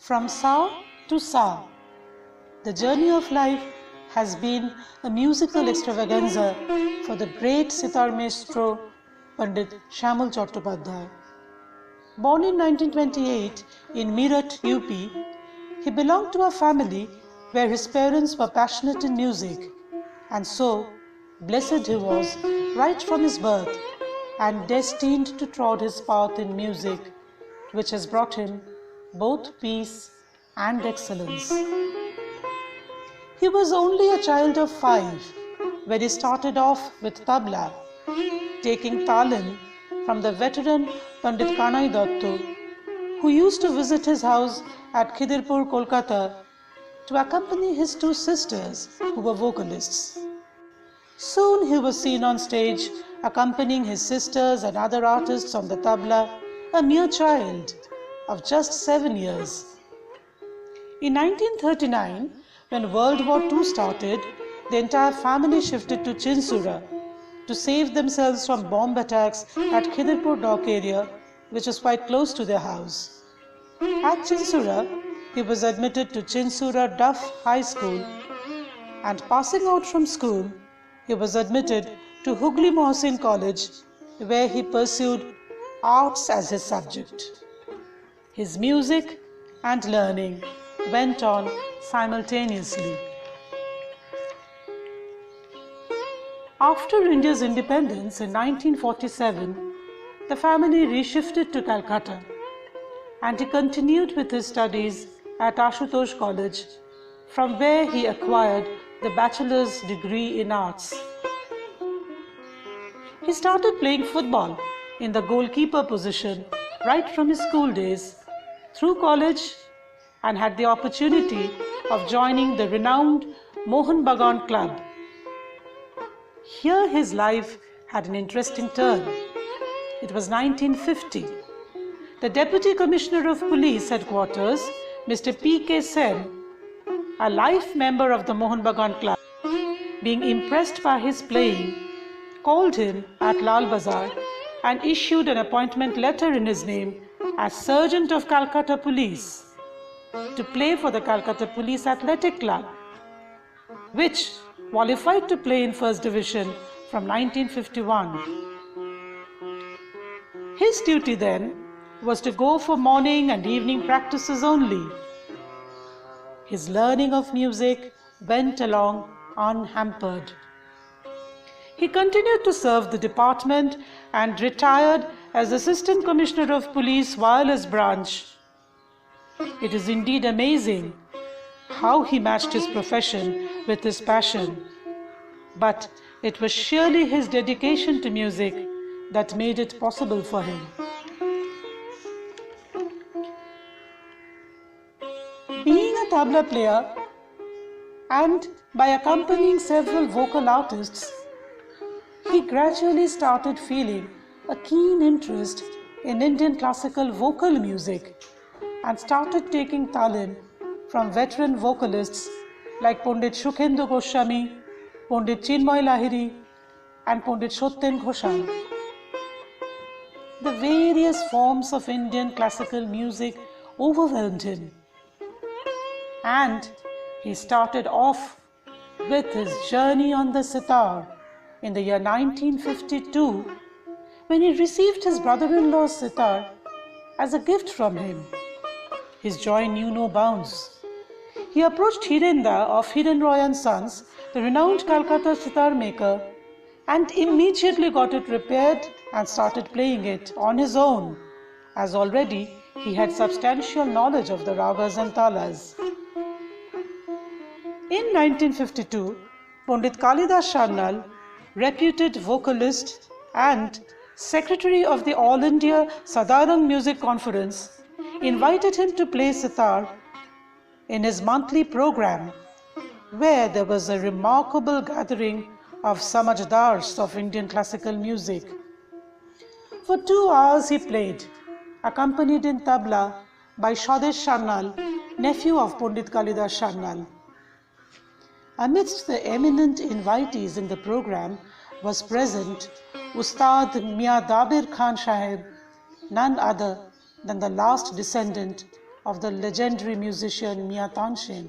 From Sa to Sa, the journey of life has been a musical extravaganza for the great sitar maestro Pandit Shyamal Chattopadhyay. Born in 1928 in Meerut, UP, he belonged to a family where his parents were passionate in music, and so blessed he was right from his birth and destined to trod his path in music, which has brought him both peace and excellence. He was only a child of 5 when he started off with tabla, taking talim from the veteran Pandit Kanai Dattu, who used to visit his house at Khidirpur, Kolkata, to accompany his 2 sisters who were vocalists. Soon he was seen on stage accompanying his sisters and other artists on the tabla, a mere child of just 7 years. In 1939, when World War II started, the entire family shifted to Chinsura to save themselves from bomb attacks at Khidirpur dock area, which was quite close to their house. At Chinsura, he was admitted to Chinsura Duff High School, and passing out from school, he was admitted to Hooghly Mohsin College, where he pursued arts as his subject. His music and learning went on simultaneously. After India's independence in 1947, the family reshifted to Calcutta, and he continued with his studies at Ashutosh College, from where he acquired the bachelor's degree in arts. He started playing football in the goalkeeper position right from his school days, through college, and had the opportunity of joining the renowned Mohun Bagan Club. Here his life had an interesting turn. It was 1950. The Deputy Commissioner of Police Headquarters, Mr. P.K. Sen, a life member of the Mohun Bagan Club, being impressed by his playing, called him at Lal Bazar and issued an appointment letter in his name as Sergeant of Calcutta Police to play for the Calcutta Police Athletic Club, which qualified to play in First Division from 1951. His duty then was to go for morning and evening practices only. His learning of music went along unhampered. He continued to serve the department and retired as Assistant Commissioner of Police Wireless Branch. It is indeed amazing how he matched his profession with his passion, but it was surely his dedication to music that made it possible for him. Being a tabla player and by accompanying several vocal artists, he gradually started feeling a keen interest in Indian classical vocal music and started taking talim from veteran vocalists like Pandit Shukhendu Goswami, Pandit Chinmoy Lahiri, and Pandit Sotyen Ghoshal. The various forms of Indian classical music overwhelmed him, and he started off with his journey on the sitar in the year 1952, when he received his brother-in-law's sitar as a gift from him. His joy knew no bounds. He approached Hirenda of Hiren Roy & Sons, the renowned Calcutta sitar maker, and immediately got it repaired and started playing it on his own, as already he had substantial knowledge of the ragas and talas. In 1952, Pandit Kalidas Sharnal, reputed vocalist and Secretary of the All India Sadarang Music Conference, invited him to play sitar in his monthly program, where there was a remarkable gathering of samajdars of Indian classical music. For 2 hours he played, accompanied in tabla by Swadesh Sharnal, nephew of Pandit Kalidas Sharnal. Amidst the eminent invitees in the program was present Ustad Mia Dabir Khan Sahib, none other than the last descendant of the legendary musician Mia Tanshen.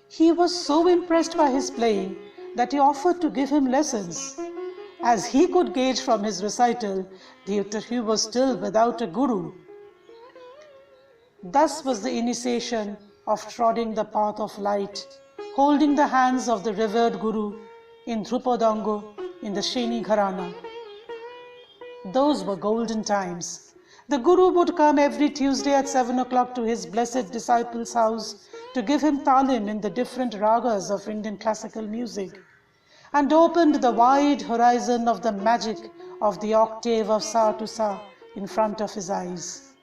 He was so impressed by his playing that he offered to give him lessons. As he could gauge from his recital that he was still without a guru. Thus was the initiation of treading the path of light, holding the hands of the revered guru in Dhrupadango in the Sheni Gharana. Those were golden times. The guru would come every Tuesday at 7 o'clock to his blessed disciple's house to give him talim in the different ragas of Indian classical music, and opened the wide horizon of the magic of the octave of sa to sa in front of his eyes.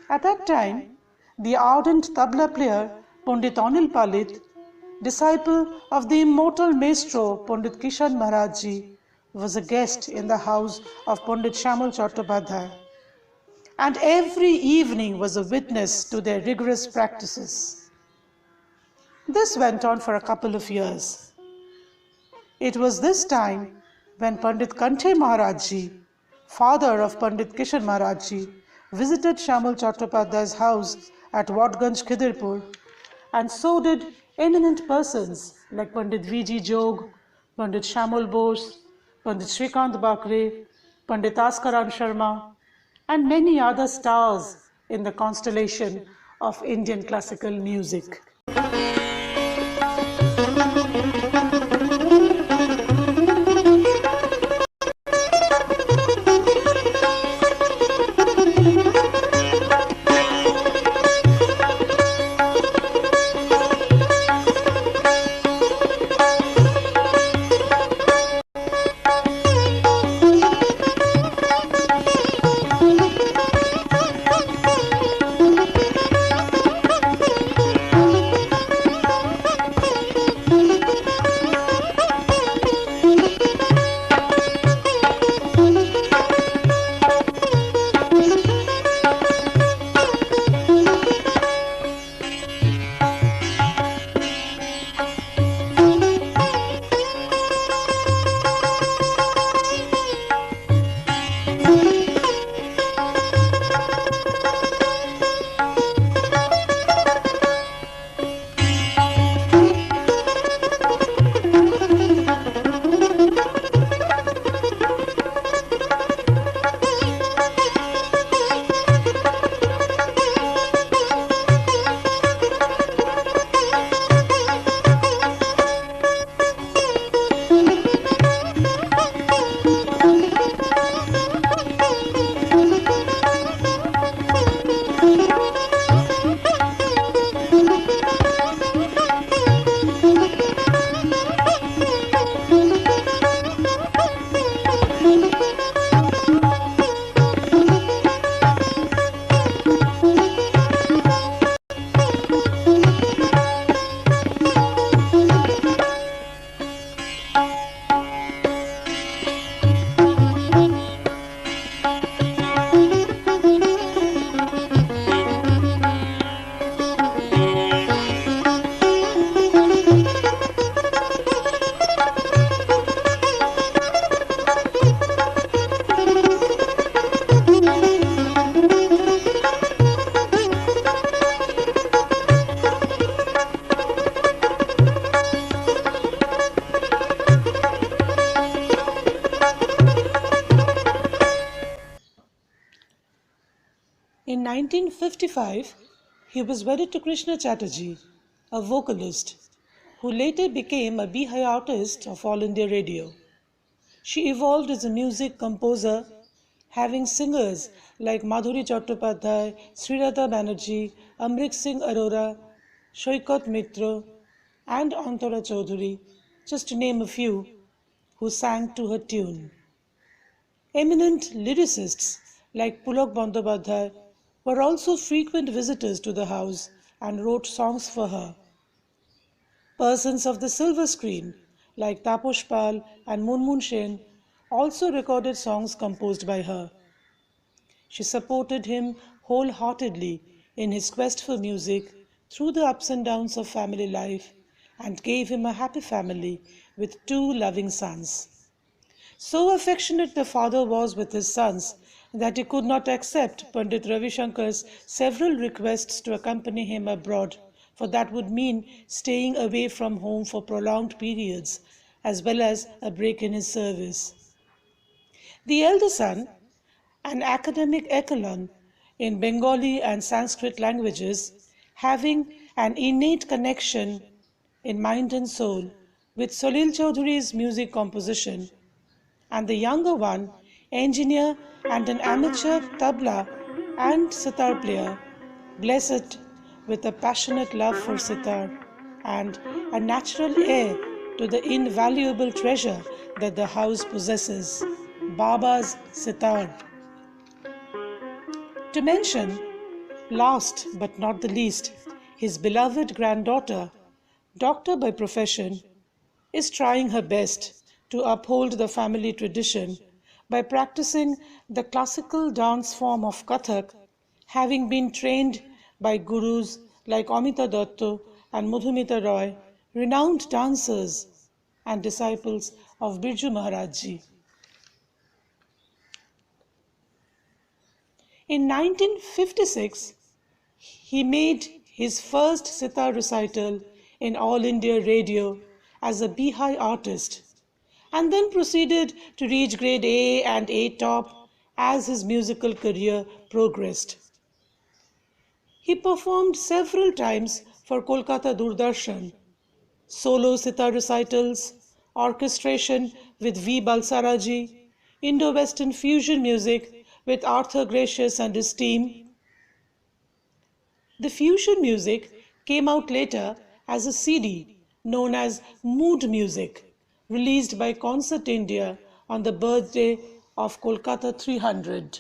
At that time, the ardent tabla player Pandit Anil Palit, disciple of the immortal maestro Pandit Kishan Maharaj Ji, was a guest in the house of Pandit Shyamal Chattopadhyay, and every evening was a witness to their rigorous practices. This went on for a couple of years. It was this time when Pandit Kanthe Maharaj Ji, father of Pandit Kishan Maharaj Ji, visited Shyamal Chattopadhyay's house at Watganj, Khidirpur, and so did eminent persons like Pandit V.G. Jog, Pandit Shyamal Bose, Pandit Shrikant Bakre, Pandit Askaran Sharma, and many other stars in the constellation of Indian classical music. In 1955, he was wedded to Krishna Chatterjee, a vocalist, who later became a Bihai artist of All India Radio. She evolved as a music composer, having singers like Madhuri Chattopadhyay, Sriradha Banerjee, Amrit Singh Arora, Shoikat Mitra, and Antara Chaudhuri, just to name a few, who sang to her tune. Eminent lyricists like Pulak Bandyopadhyay were also frequent visitors to the house and wrote songs for her. Persons of the silver screen like Taposh Pal and Munmun Sen also recorded songs composed by her. She supported him wholeheartedly in his quest for music through the ups and downs of family life and gave him a happy family with 2 loving sons. So affectionate the father was with his sons that he could not accept Pandit Ravi Shankar's several requests to accompany him abroad, for that would mean staying away from home for prolonged periods, as well as a break in his service. The elder son, an academic echelon in Bengali and Sanskrit languages, having an innate connection in mind and soul with Salil Chowdhury's music composition, and the younger one, engineer and an amateur tabla and sitar player, blessed with a passionate love for sitar and a natural heir to the invaluable treasure that the house possesses, Baba's sitar. To mention, last but not the least, his beloved granddaughter, doctor by profession, is trying her best to uphold the family tradition by practicing the classical dance form of Kathak, having been trained by gurus like Amita Datta and Madhumita Roy, renowned dancers and disciples of Birju Maharaj Ji. In 1956, he made his first sitar recital in All India Radio as a Bihai artist, and then proceeded to reach grade A and A top as his musical career progressed. He performed several times for Kolkata Doordarshan, solo sitar recitals, orchestration with V. Balsaraji, Indo-Western fusion music with Arthur Gracious and his team. The fusion music came out later as a CD known as Mood Music, released by Concert India on the birthday of Kolkata 300.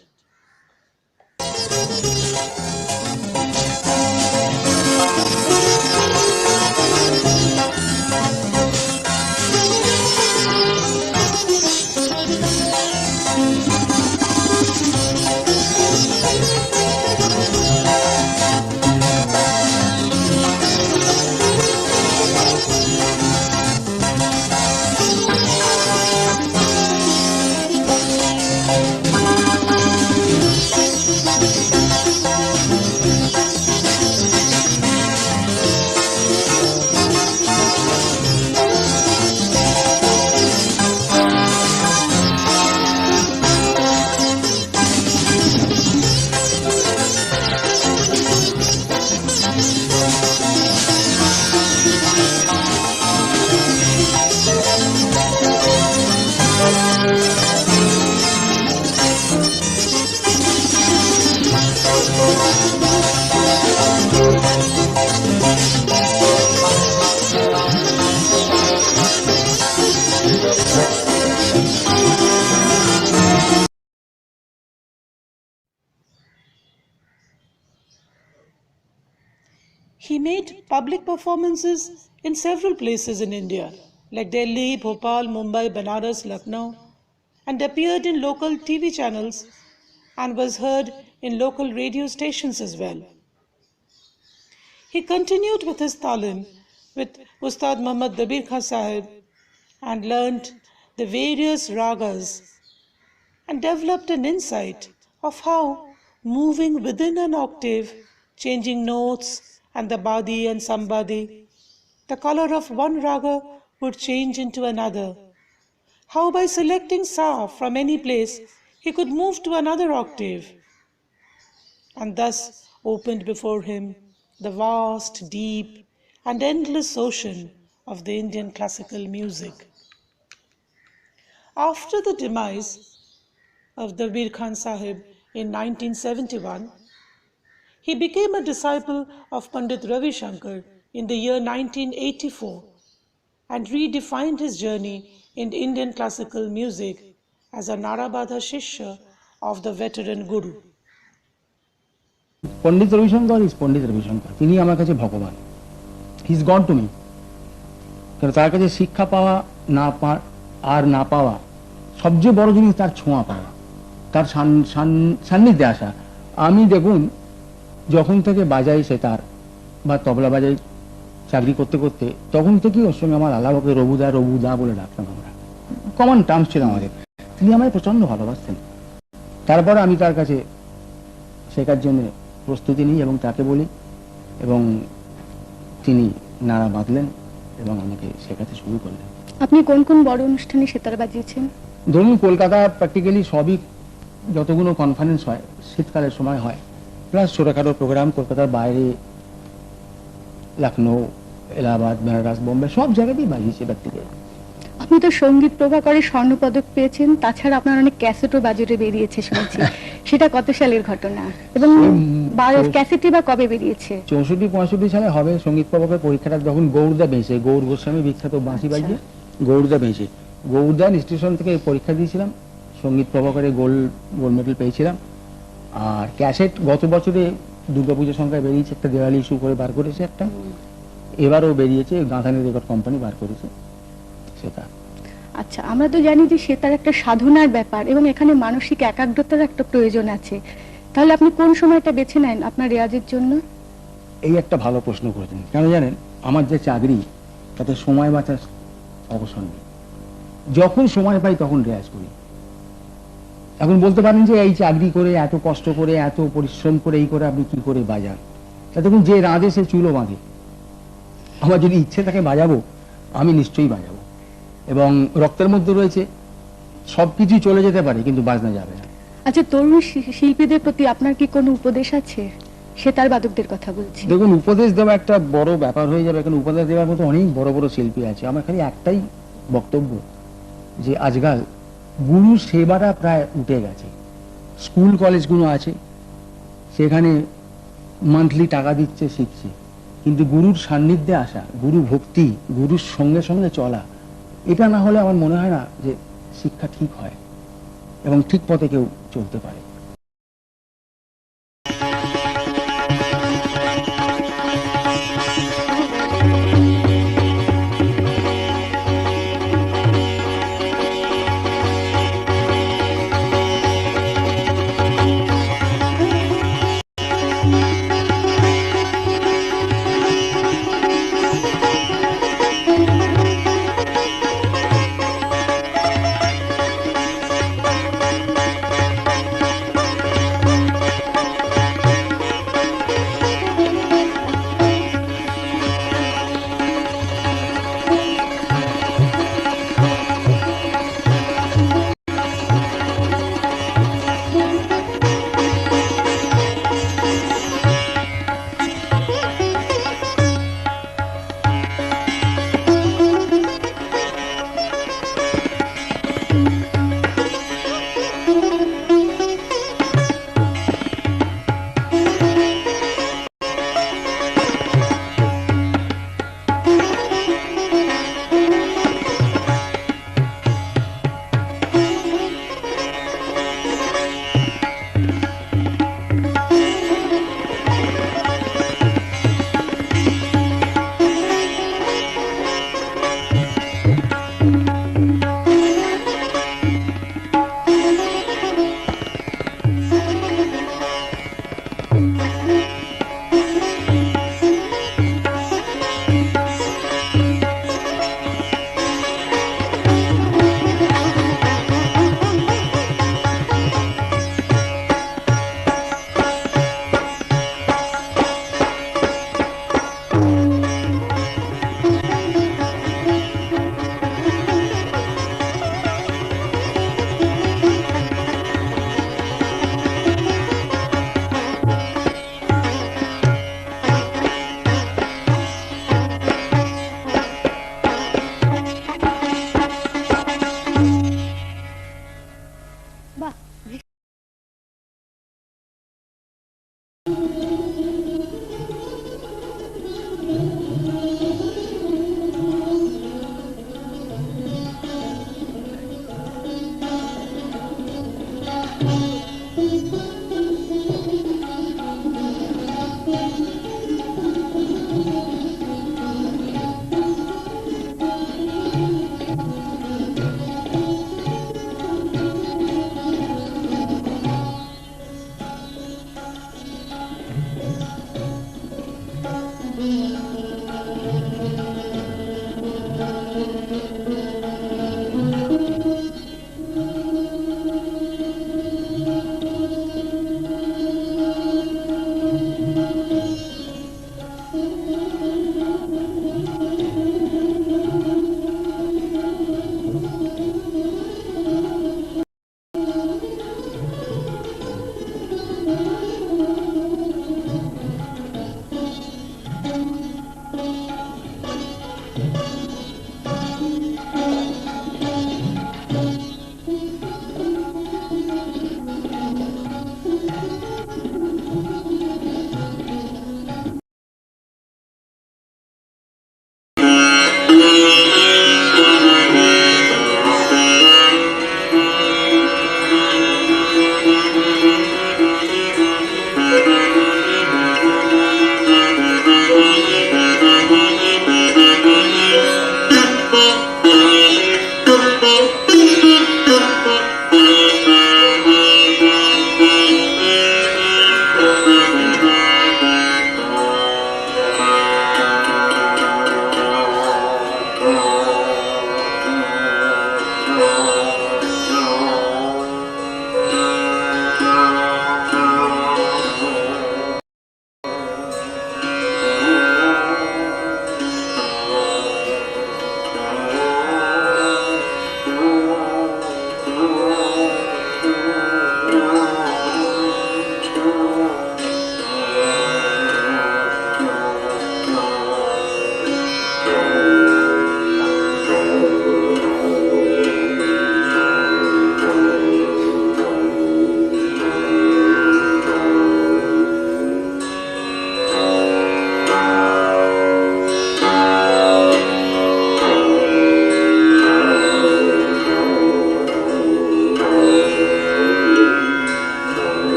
He made public performances in several places in India, like Delhi, Bhopal, Mumbai, Banaras, Lucknow, and appeared in local TV channels and was heard in local radio stations as well. He continued with his talim with Ustad Muhammad Dabir Khan Sahib and learnt the various ragas and developed an insight of how moving within an octave, changing notes and the badi and sambadi, the color of one raga would change into another. How by selecting sa from any place, he could move to another octave, and thus opened before him the vast, deep, and endless ocean of the Indian classical music. After the demise of Dabir Khan Sahib in 1971, he became a disciple of Pandit Ravi Shankar in the year 1984 and redefined his journey in Indian classical music as a Narabadha Shishya of the veteran Guru. Pandit Ravi Shankar is Pandit Ravi Shankar. তিনি আমার কাছে ভগবান. He is God to me. কারণ তার কাছে শিক্ষা পাওয়া আর না পাওয়া সবচেয়ে বড় জিনিস তার ছোঁয়া পাওয়া, তার সান্নিধ্যে আসা। আমি দেখুন যখন থেকে বাজাই সেতার বা তবলা বাজাই চাকরি করতে করতে, তখন থেকেই ওর সঙ্গে আমার আলাদাকে রবুদা বলে ডাকতাম আমরা, কমন টার্মস ছিল আমাদের। তিনি আমায় প্রচন্ড ভালোবাসতেন। তারপর আমি তার কাছে শেখার জন্য প্রস্তুতি নিই এবং তাকে বলি, এবং তিনি নাড়া বাঁধলেন এবং আমাকে শেখাতে শুরু করলেন। আপনি কোন কোন বড় অনুষ্ঠানে সেতার বাজিয়েছেন? ধরুন কলকাতা প্র্যাকটিক্যালি সবই, যতগুলো কনফারেন্স হয় শীতকালের সময় হয়, প্লাস ছোটোখাটো প্রোগ্রাম কলকাতার বাইরে, লখনৌ, এলাহাবাদ, বেনারস, বোম্বে সব জায়গাতেই বাজিয়েছি প্র্যাকটিক্যালি। আপনি তো সঙ্গীত প্রভাকরে স্বর্ণপদক পেয়েছেন, তাছাড়া আপনার অনেক ক্যাসেটও বাজারে বেরিয়েছে শুনেছি। সেটা কত সালের ঘটনা এবং ক্যাসেটটি বা কবে বেরিয়েছে? 64-65 সালে হবে। সঙ্গীত প্রভাকরের পরীক্ষাটা যখন গৌরদা বেঁচে, গৌর গোস্বামী বিখ্যাত বাঁশি বাজিয়ে গৌরদা বেঁচে, গৌরদা স্টেশন থেকে পরীক্ষা দিয়েছিলাম, সঙ্গীত প্রভাকরে গোল্ড মেডেল পেয়েছিলাম। আর ক্যাসেট গত বছরে দুর্গাপুজোর সংখ্যায় বেরিয়েছে, একটা দেওয়ালি ইস্যু করে বার করেছে একটা, এবারও বেরিয়েছে, গাঁথানি রেকর্ড কোম্পানি বার করেছে সেটা। আচ্ছা, আমরা তো জানি যে সেতার একটা সাধনার ব্যাপার এবং এখানে মানসিক একাগ্রতার একটা প্রয়োজন আছে, তাহলে আপনি কোন সময়টা বেছে নেন আপনার রেয়াজের জন্য? এই একটা ভালো প্রশ্ন করেছেন। কেন জানেন, আমার যে চাকরি তাতে সময় বাঁচার অবসর নেই। যখন সময় পাই তখন রেয়াজ করি। এখন বলতে পারেন যে এই চাকরি করে, এত কষ্ট করে, এত পরিশ্রম করে, এই করে আপনি কি করে বাজান? দেখুন, যে রাঁধে সে চুলো বাঁধে। আমার যদি ইচ্ছে থাকে বাজাবো, আমি নিশ্চয়ই বাজাবো, এবং রক্তের মধ্যে রয়েছে, সবকিছুই চলে যেতে পারে কিন্তু বাজনা যাবে না। আচ্ছা, তরুণ শিল্পীদের প্রতি আপনার কি কোনো উপদেশ আছে? সেতার বাদকদের কথা বলছি। দেখুন, উপদেশ দেওয়া একটা বড় ব্যাপার হয়ে যাবে, কারণ উপদেশ দেওয়ার মতো অনেক বড় বড় শিল্পী আছে। আমার খালি একটাই বক্তব্য, যে আজকাল গুরু সেবাটা প্রায় উঠে গেছে। স্কুল কলেজগুলো আছে, সেখানে মান্থলি টাকা দিচ্ছে, শিখছে, কিন্তু গুরুর সান্নিধ্যে আসা, গুরু ভক্তি, গুরুর সঙ্গে সঙ্গে চলা, এটা না হলে আমার মনে হয় না যে শিক্ষা ঠিক হয় এবং ঠিক পথে কেউ চলতে পারে।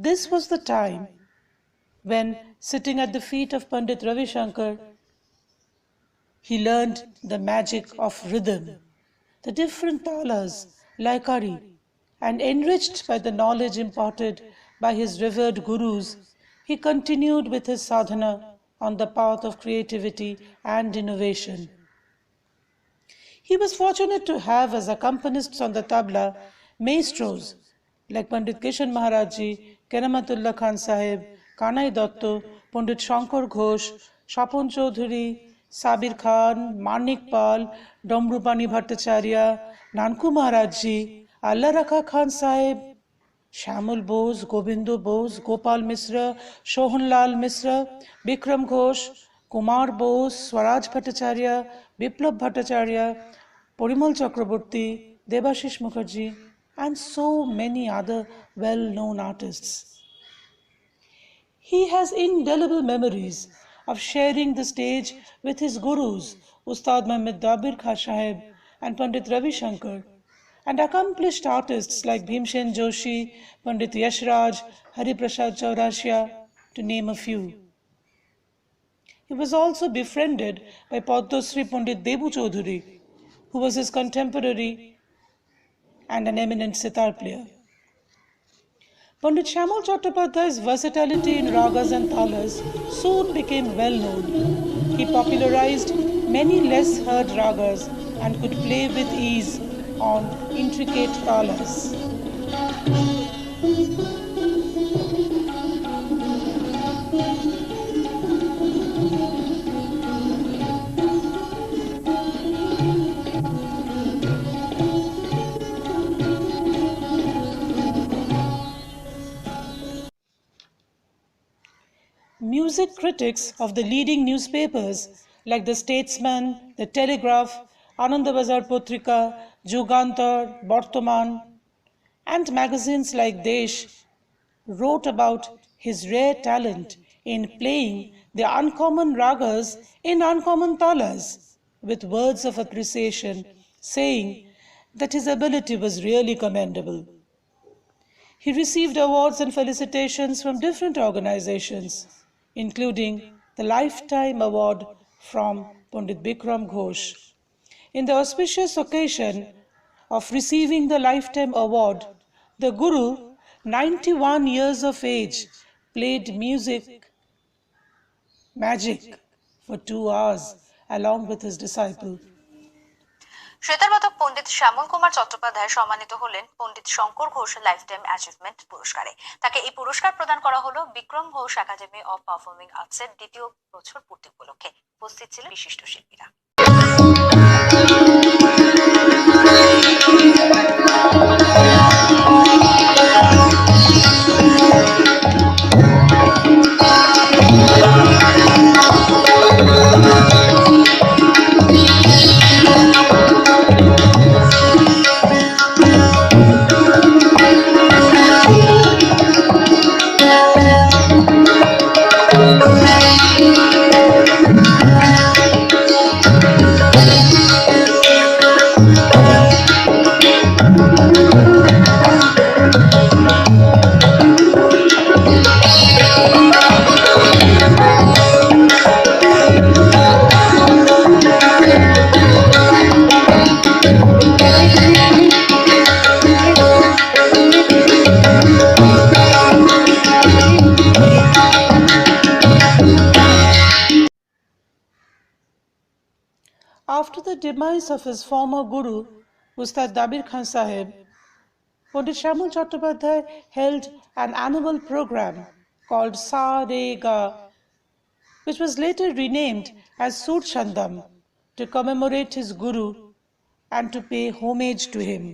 This was the time when, sitting at the feet of Pandit Ravi Shankar, he learned the magic of rhythm, the different talas, laikari, and enriched by the knowledge imparted by his revered gurus, he continued with his sadhana on the path of creativity and innovation. He was fortunate to have as accompanists on the tabla maestros like Pandit Kishan Maharaj ji, Keramatullah Khan Sahib, Kanai Datto, Pandit Shankar Ghosh, Shapon Chaudhuri, Sabir Khan, Manik Pal, Domrupani Bhattacharya, Nanku Maharaj ji, Allah Rakha Khan Sahib, Shyamal Bose, Gobindo Bose, Gopal Misra, Shohanlal Misra, Bikram Ghosh, Kumar Bose, Swaraj Bhattacharya, Biplab Bhattacharya, Porimal Chakraborty, Debashish Mukherjee, and so many other well-known artists. He has indelible memories of sharing the stage with his gurus, Ustad Muhammad Dabir Khan Sahib and Pandit Ravi Shankar, and accomplished artists like Bhimsen Joshi, Pandit Yashraj, Hari Prasad Chaurashia, to name a few. He was also befriended by Padmasri Pandit Debu Chaudhuri, who was his contemporary and an eminent sitar player. Pandit Shyamal Chattopadhyay's versatility in ragas and talas soon became well known. He popularized many less heard ragas and could play with ease on intricate talas. Music critics of the leading newspapers like The Statesman, The Telegraph, Anandabazar Potrika, Jugantar, Bartaman, and magazines like Desh wrote about his rare talent in playing the uncommon ragas in uncommon talas with words of appreciation, saying that his ability was really commendable. He received awards and felicitations from different organizations, including the Lifetime Award from Pandit Bikram Ghosh. In the auspicious occasion of receiving the Lifetime Award, the Guru, 91 years of age, played music magic for 2 hours along with his disciple. Sitar বাদক পণ্ডিত শ্যামল কুমার চট্টোপাধ্যায় সম্মানিত হলেন Pandit Shankar Ghosh life time achievement পুরস্কারে। তাকে এই পুরস্কার প্রদান করা হলো Bikram Ghosh academy of performing আর্টসের ২য় বছর পূর্তি উপলক্ষে। উপস্থিত ছিলেন বিশিষ্ট শিল্পীরা। After the demise of his former guru, Ustad Dabir Khan Sahib, Pandit Shyamal Chattopadhyay held an annual program called Sa Re Ga, which was later renamed as Sur Chandam, to commemorate his guru and to pay homage to him.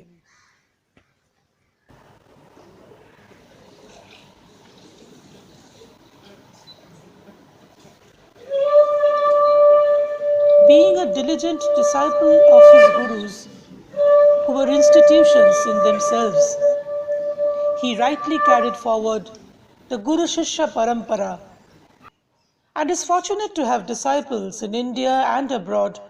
Being a diligent disciple of his gurus, who were institutions in themselves, he rightly carried forward the Guru Shishya Parampara and is fortunate to have disciples in India and abroad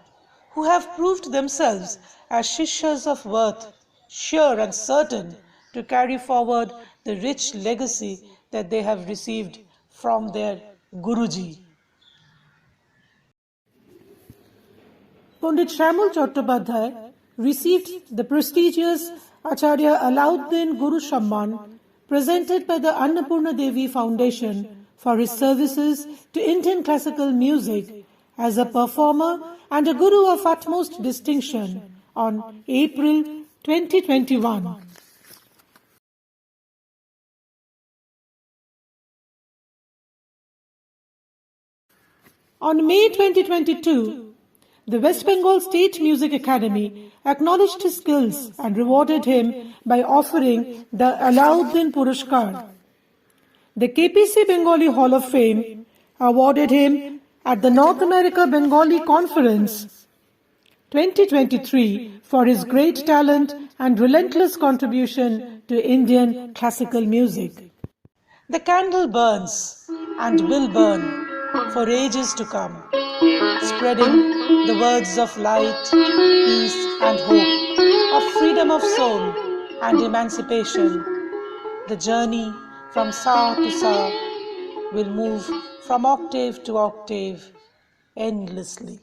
who have proved themselves as Shishyas of worth, sure and certain to carry forward the rich legacy that they have received from their Guruji. Pandit Shyamal Chattopadhyay received the prestigious Acharya Alauddin Guru Samman presented by the Annapurna Devi Foundation for his services to Indian classical music as a performer and a guru of utmost distinction on April 2021. On May 2022, the West Bengal State Music Academy acknowledged his skills and rewarded him by offering the Alauddin Puruskar. The KPC Bengali Hall of Fame awarded him at the North America Bengali Conference 2023 for his great talent and relentless contribution to Indian classical music. The candle burns and will burn for ages to come, spreading the words of light, peace and hope, of freedom of soul and emancipation. The journey from Sa to Sa will move from octave to octave endlessly.